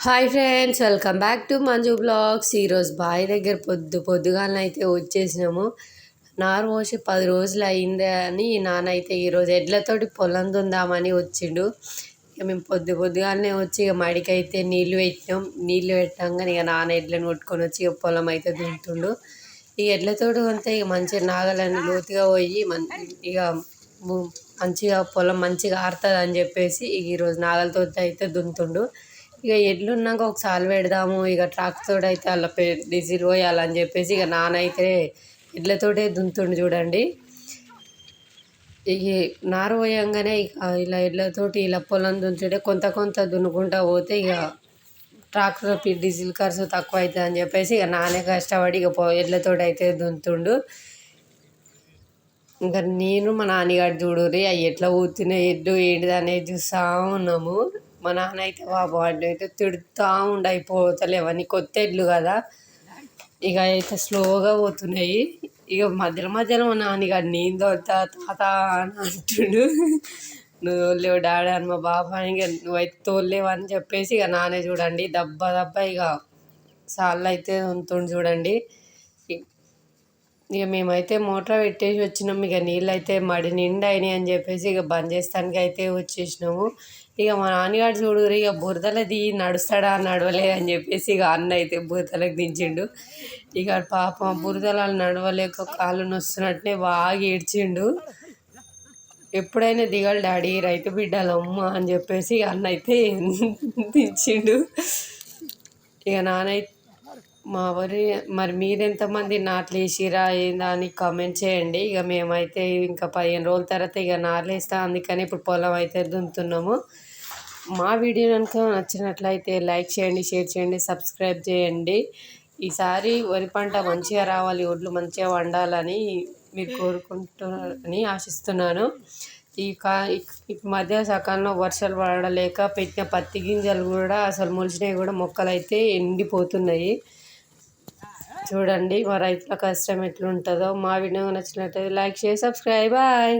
Hi friends, welcome back to Manju blogs. ఈరోజు బావి దగ్గర పొద్దుగాలనైతే వచ్చేసినాము. నారు పోసి 10 రోజులు అయిందే అని నాన్న అయితే ఈరోజు ఎడ్లతోటి పొలం దుందామని వచ్చిండు. ఇక మేము పొద్దుగాలనే వచ్చి ఇక మడికైతే నీళ్ళు పెట్టినాం. నీళ్ళు పెట్టంగానే ఇక నాన్న ఎడ్లను కొట్టుకొని వచ్చి ఇక పొలం అయితే దుంతుండు. ఈ ఎడ్లతోటి అంతా ఇక మంచిగా నాగలని లోతుగా పోయి ఇక మంచిగా పొలం మంచిగా ఆరుతుంది అని చెప్పేసి ఈరోజు నాగలతో అయితే దున్తుండు. ఇక ఎడ్లున్నాక ఒకసారి పెడదాము, ఇక ట్రాక్టర్ అయితే అలా డీజిల్ పోయాలని చెప్పేసి ఇక నాన్న అయితే ఎడ్లతోటే దున్తుండు చూడండి. ఇక నారు పోయంగానే ఇలా ఎడ్లతోటి ఇలా పొలం దున్తుంటే కొంత దున్నుకుంటా పోతే ఇక ట్రాక్టర్ డీజిల్ ఖర్చు తక్కువ అవుతుంది అని చెప్పేసి ఇక నానే కష్టపడి ఇక ఎడ్లతోటి అయితే దున్తుండు. ఇంకా నేను మా నాన్నగారు చూడుర్రి అవి ఎట్లా ఊతున్నాయి ఎడ్డు ఏంటిది అనేది చూస్తూ ఉన్నాము. మా నాన్న అయితే బాబు వాడిని అయితే తిడుతూ అయిపోతలేవు, అని కొత్త ఎడ్లు కదా, ఇక అయితే స్లోగా పోతున్నాయి. ఇక మధ్యలో మా నాన్నగారు నేను తోలుతా తాత అని అంటుడు. నువ్వు తోలేవు డాడీ అని మా బాబా, ఇక నువ్వైతే తోలేవు అని చెప్పేసి ఇక నానే చూడండి దబ్బ ఇక సార్లు అయితే ఉంటుండు చూడండి. ఇక మేమైతే మోటార్ పెట్టేసి వచ్చినాం. ఇక నీళ్ళు అయితే మడి నిండా అయినాయి అని చెప్పేసి ఇక బంద్ చేస్తానికి అయితే వచ్చేసినాము. ఇక మా నాన్నగారు చూడురు ఇక బురదలది నడుస్తాడా నడవలే అని చెప్పేసి ఇక అన్న అయితే బురదలకు దించిండు. ఇక పాపం బురదలు నడవలేక కాళ్ళు నొస్తున్నట్టునే బాగా ఏడ్చిండు. ఎప్పుడైనా దిగాలి డాడీ రైతు బిడ్డలమ్మ అని చెప్పేసి ఇక అన్న అయితే దించిండు. ఇక నాన్నైతే మరి మీరెంతమంది నాట్లు వేసిరా ఏందా అని కామెంట్ చేయండి. ఇక మేమైతే ఇంకా 15 రోజుల తర్వాత ఇక నాట్లు వేస్తాం, అందుకని ఇప్పుడు పొలం అయితే దున్నుతున్నాము. మా వీడియో కనుక నచ్చినట్లయితే లైక్ చేయండి, షేర్ చేయండి, సబ్స్క్రైబ్ చేయండి. ఈసారి వరి పంట మంచిగా రావాలి, ఒడ్లు మంచిగా వండాలని మీరు కోరుకుంటున్నారని ఆశిస్తున్నాను. ఈ మధ్య సకాలంలో వర్షాలు పడలేక పెట్టిన పత్తి గింజలు కూడా అసలు మొలిచినవి కూడా మొక్కలు అయితే ఎండిపోతున్నాయి. చూడండి మా రైతుల కష్టం ఎట్లుంటుందో. మా వీడియో నచ్చినట్లయితే లైక్ చేసి సబ్స్క్రైబ్. బాయ్.